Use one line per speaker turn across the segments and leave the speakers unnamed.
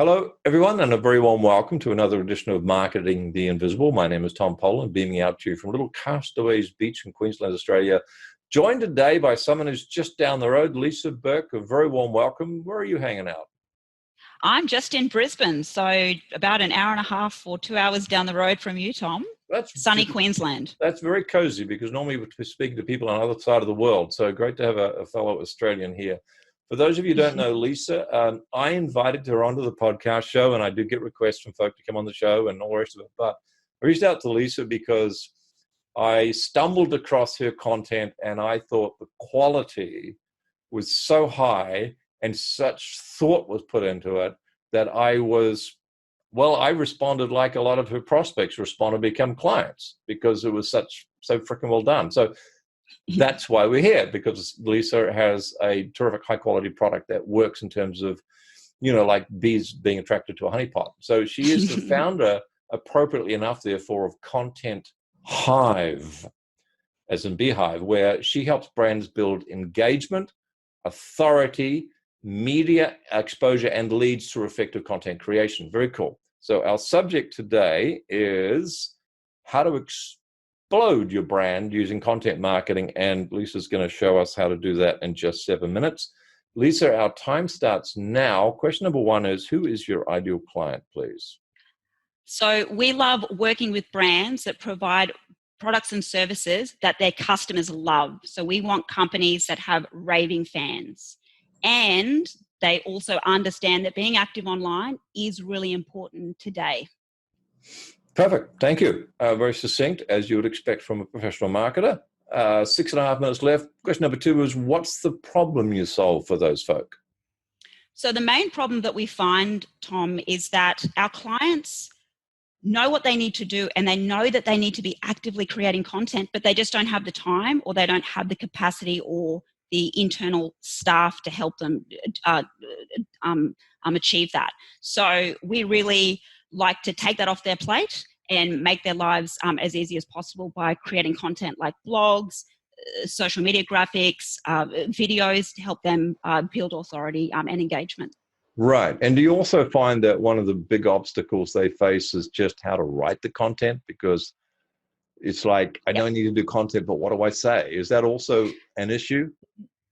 Hello, everyone, and a very warm welcome to another edition of Marketing the Invisible. My name is Tom Poland, beaming out to you from little Castaways Beach in Queensland, Australia. Joined today by someone who's just down the road, Lisa Bourke. A very warm welcome. Where are you hanging out?
I'm just in Brisbane, so about an hour and a half or 2 hours down the road from you, Tom.
That's
sunny Queensland.
That's very cozy because normally we're speaking to people on the other side of the world. So great to have a fellow Australian here. For those of you who don't know Lisa, I invited her onto the podcast show, and I do get requests from folk to come on the show and all the rest of it. But I reached out to Lisa because I stumbled across her content and I thought the quality was so high and such thought was put into it that I responded like a lot of her prospects respond to become clients because it was so freaking well done. So that's why we're here, because Lisa has a terrific high quality product that works in terms of, like bees being attracted to a honeypot. So she is the founder, appropriately enough, therefore, of Content Hive, as in beehive, where she helps brands build engagement, authority, media exposure, and leads through effective content creation. Very cool. So our subject today is how to explode your brand using content marketing, and Lisa's going to show us how to do that in just 7 minutes. Lisa, our time starts now. Question number one is, who is your ideal client, please?
So we love working with brands that provide products and services that their customers love. So we want companies that have raving fans, and they also understand that being active online is really important today.
Perfect. Thank you. Very succinct, as you would expect from a professional marketer. 6.5 minutes left. Question number two is, what's the problem you solve for those folk?
So the main problem that we find, Tom, is that our clients know what they need to do, and they know that they need to be actively creating content, but they just don't have the time, or they don't have the capacity or the internal staff to help them achieve that. So we really like to take that off their plate and make their lives as easy as possible by creating content like blogs, social media graphics, videos to help them build authority and engagement.
Right. And do you also find that one of the big obstacles they face is just how to write the content? Because it's like, I know I need to do content, but what do I say? Is that also an issue?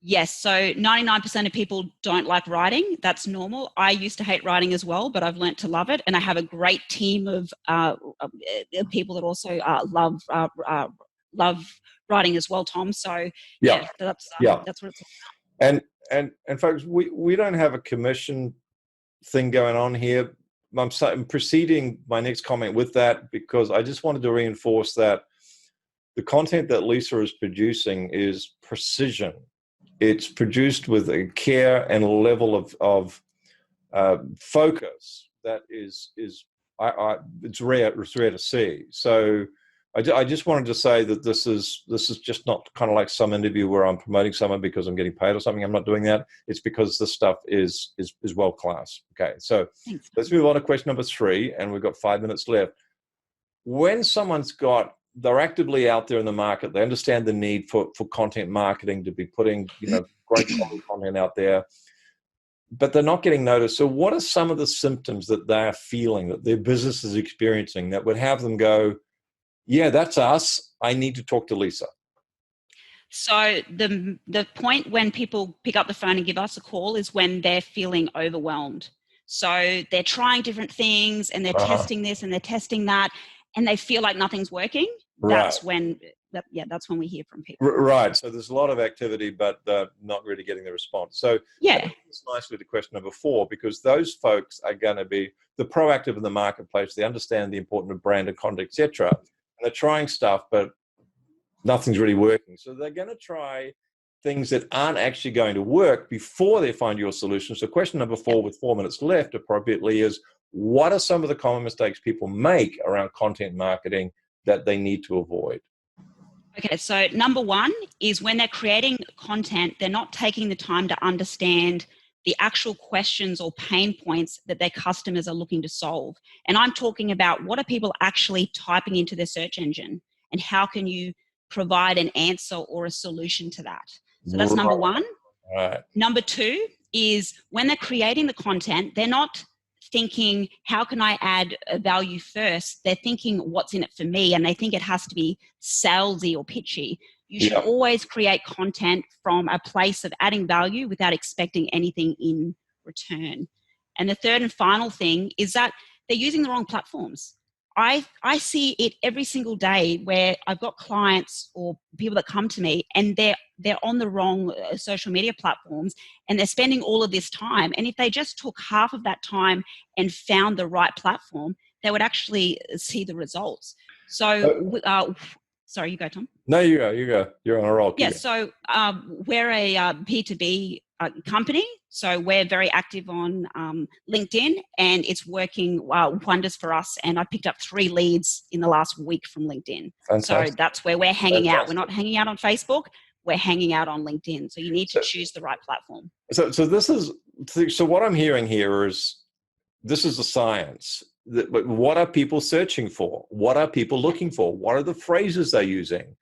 Yes. So 99% of people don't like writing. That's normal. I used to hate writing as well, but I've learned to love it. And I have a great team of people that also love writing as well, Tom. So that's what it's
about. And folks, we don't have a commission thing going on here. I'm proceeding my next comment with that because I just wanted to reinforce that the content that Lisa is producing is precision. It's produced with a care and a level of focus that is it's rare to see. So I just wanted to say that this is just not kind of like some interview where I'm promoting someone because I'm getting paid or something. I'm not doing that. It's because this stuff is world class. Okay, so let's move on to question number three, and we've got 5 minutes left. When they're actively out there in the market, they understand the need for content marketing to be putting great quality content out there, but they're not getting noticed. So what are some of the symptoms that they're feeling, that their business is experiencing, that would have them go, yeah, that's us, I need to talk to Lisa?
So the point when people pick up the phone and give us a call is when they're feeling overwhelmed. So they're trying different things and they're testing this and they're testing that, and they feel like nothing's working. That's when we hear from people.
Right. So there's a lot of activity, but not really getting the response. So that leads nicely to question number four, because those folks are going to be the proactive in the marketplace. They understand the importance of brand and content, etc. And they're trying stuff, but nothing's really working. So they're going to try things that aren't actually going to work before they find your solution. So question number four, with 4 minutes left appropriately, is what are some of the common mistakes people make around content marketing that they need to avoid?
Okay, so number one is when they're creating content, they're not taking the time to understand the actual questions or pain points that their customers are looking to solve. And I'm talking about, what are people actually typing into their search engine, and how can you provide an answer or a solution to that? So that's number one.
Right.
Number two is when they're creating the content, they're not thinking, how can I add value first? They're thinking, what's in it for me? And they think it has to be salesy or pitchy. You should always create content from a place of adding value without expecting anything in return. And the third and final thing is that they're using the wrong platforms. I see it every single day where I've got clients or people that come to me and they're on the wrong social media platforms and they're spending all of this time. And if they just took half of that time and found the right platform, they would actually see the results. So, sorry, you go, Tom.
No, you go. You're on a roll.
Yeah, so we're a B2B company. So we're very active on LinkedIn, and it's working wonders for us. And I picked up 3 leads in the last week from LinkedIn.
Fantastic.
So that's where we're hanging out. We're not hanging out on Facebook. We're hanging out on LinkedIn. So you need to choose the right platform.
So what I'm hearing here is this is the science. But what are people searching for? What are people looking for? What are the phrases they're using?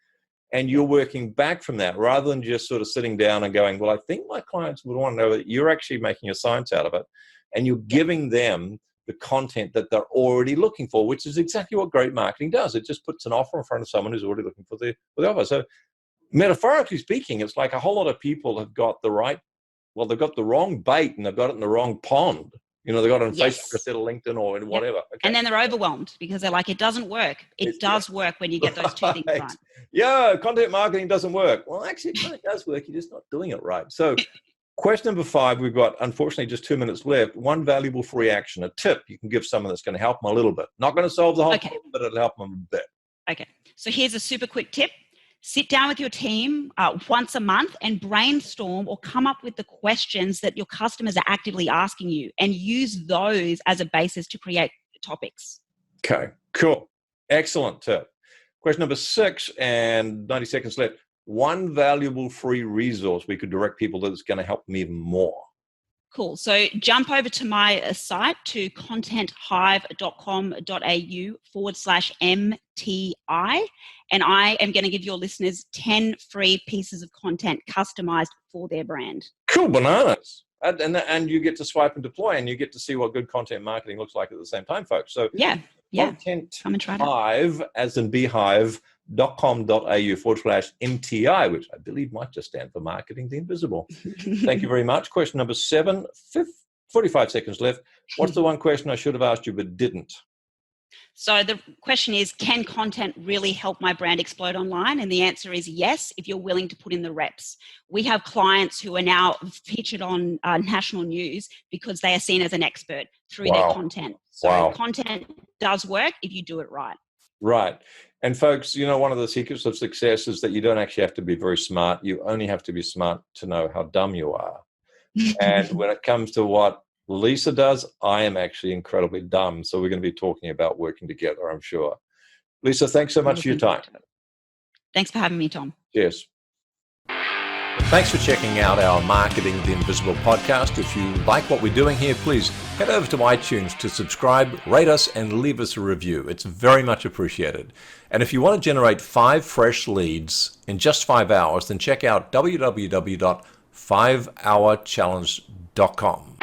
And you're working back from that rather than just sort of sitting down and going, well, I think my clients would want to know that you're actually making a science out of it. And you're giving them the content that they're already looking for, which is exactly what great marketing does. It just puts an offer in front of someone who's already looking for the offer. So metaphorically speaking, it's like a whole lot of people have got they've got the wrong bait and they've got it in the wrong pond. You know, they got it on Facebook instead of LinkedIn or in whatever. Okay.
And then they're overwhelmed because they're like, it doesn't work. It does work when you get those two things right.
Yeah, content marketing doesn't work. Well, actually, it kind of does work. You're just not doing it right. So question number 5, we've got, unfortunately, just 2 minutes left. One valuable free action, a tip you can give someone that's going to help them a little bit. Not going to solve the whole problem, but it'll help them a bit.
Okay. So here's a super quick tip. Sit down with your team once a month and brainstorm or come up with the questions that your customers are actively asking you and use those as a basis to create topics.
Okay, cool. Excellent tip. Question number 6 and 90 seconds left. One valuable free resource we could direct people that's going to help them even more.
Cool. So jump over to my site to contenthive.com.au/MTI. And I am going to give your listeners 10 free pieces of content customized for their brand.
Cool bananas. And you get to swipe and deploy and you get to see what good content marketing looks like at the same time, folks. So Content
Come and try it.
Hive, as in beehive.com.au/MTI, which I believe might just stand for Marketing the Invisible. Thank you very much. Question number 7, 45 seconds left. What's the one question I should have asked you but didn't?
So the question is, can content really help my brand explode online? And the answer is yes, if you're willing to put in the reps. We have clients who are now featured on national news because they are seen as an expert through their content. So content does work if you do it right.
Right. And folks, you know, one of the secrets of success is that you don't actually have to be very smart. You only have to be smart to know how dumb you are. And when it comes to what Lisa does, I am actually incredibly dumb. So we're going to be talking about working together, I'm sure. Lisa, thanks so much for your time.
Thanks for having me, Tom.
Cheers. Thanks for checking out our Marketing the Invisible podcast. If you like what we're doing here, please head over to iTunes to subscribe, rate us, and leave us a review. It's very much appreciated. And if you want to generate 5 fresh leads in just 5 hours, then check out www.5hourchallenge.com.